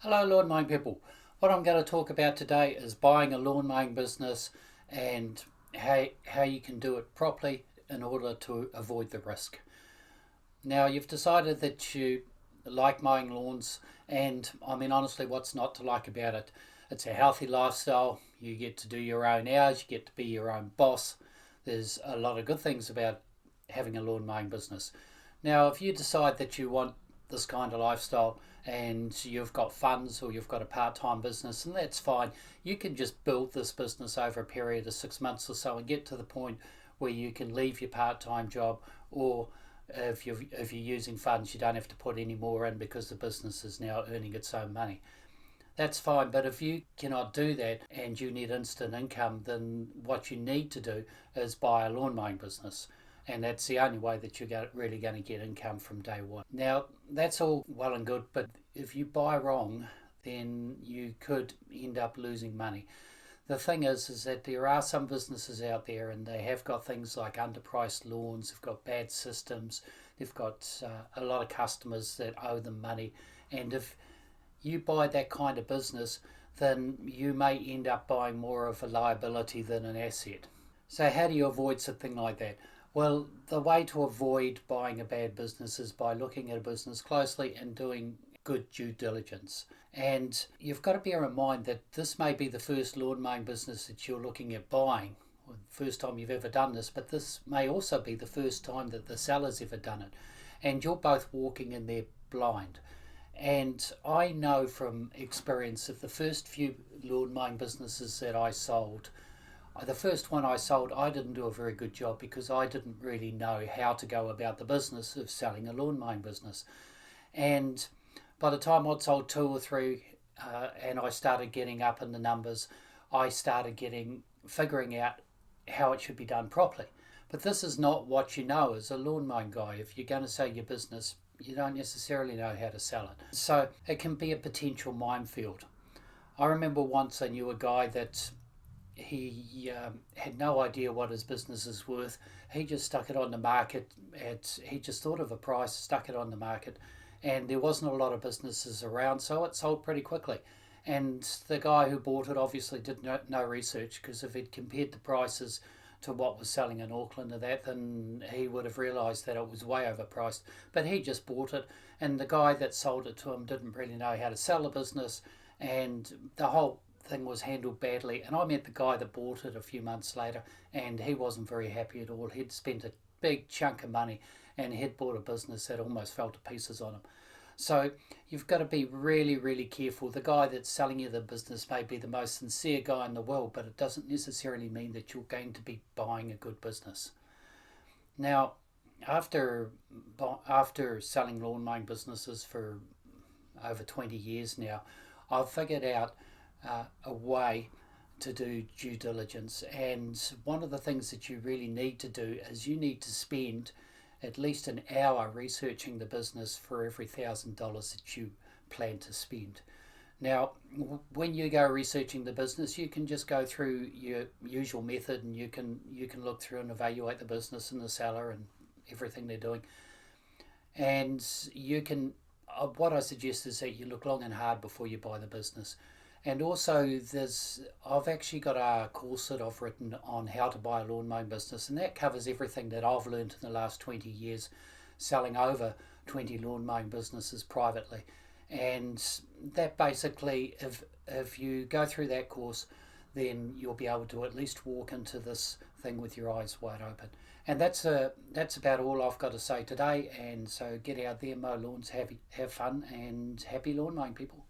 Hello, lawn mowing people. What I'm going to talk about today is buying a lawn mowing business and how you can do it properly in order to avoid the risk. Now, you've decided that you like mowing lawns, and I mean, honestly, what's not to like about it? It's a healthy lifestyle. You get to do your own hours, you get to be your own boss. There's a lot of good things about having a lawn mowing business. Now, if you decide that you want this kind of lifestyle and you've got funds or you've got a part-time business, and that's fine, you can just build this business over a period of 6 months or so and get to the point where you can leave your part-time job, or if you're using funds, you don't have to put any more in because the business is now earning its own money. That's fine, but if you cannot do that and you need instant income, then what you need to do is buy a lawn mowing business. And that's the only way that you're really going to get income from day one. Now, that's all well and good, but if you buy wrong, then you could end up losing money. The thing is that there are some businesses out there, and they have got things like underpriced lawns, they've got bad systems, they've got a lot of customers that owe them money. And if you buy that kind of business, then you may end up buying more of a liability than an asset. So, how do you avoid something like that? Well, the way to avoid buying a bad business is by looking at a business closely and doing good due diligence. And you've got to bear in mind that this may be the first lawn mowing business that you're looking at buying, or the first time you've ever done this, but this may also be the first time that the seller's ever done it. And you're both walking in there blind. And I know from experience that the first few lawn mowing businesses that I sold, the first one I sold, I didn't do a very good job because I didn't really know how to go about the business of selling a lawn mowing business. And by the time I'd sold two or three, and I started getting up in the numbers, I started figuring out how it should be done properly. But this is not what you know as a lawn mowing guy. If you're going to sell your business, you don't necessarily know how to sell it. So it can be a potential minefield. I remember once I knew a guy that he had no idea what his business is worth. He just stuck it on the market. He just thought of a price, stuck it on the market, and there wasn't a lot of businesses around, so it sold pretty quickly. And the guy who bought it obviously did no research, because if he'd compared the prices to what was selling in Auckland or that, then he would have realised that it was way overpriced. But he just bought it, and the guy that sold it to him didn't really know how to sell a business, and the whole thing was handled badly. And I met the guy that bought it a few months later, and he wasn't very happy at all. He'd spent a big chunk of money, and he'd bought a business that almost fell to pieces on him. So you've got to be really, really careful. The guy that's selling you the business may be the most sincere guy in the world, but it doesn't necessarily mean that you're going to be buying a good business. Now, after after selling lawn mowing businesses for over 20 years now, I've figured out a way to do due diligence. And one of the things that you really need to do is you need to spend at least an hour researching the business for every $1,000 that you plan to spend. Now, when you go researching the business, you can just go through your usual method, and you can look through and evaluate the business and the seller and everything they're doing. And you can, what I suggest is that you look long and hard before you buy the business. And also, I've actually got a course that I've written on how to buy a lawn mowing business, and that covers everything that I've learned in the last 20 years, selling over 20 lawn mowing businesses privately. And that basically, if you go through that course, then you'll be able to at least walk into this thing with your eyes wide open. And that's about all I've got to say today. And so get out there, mow lawns, have fun, and happy lawn mowing, people.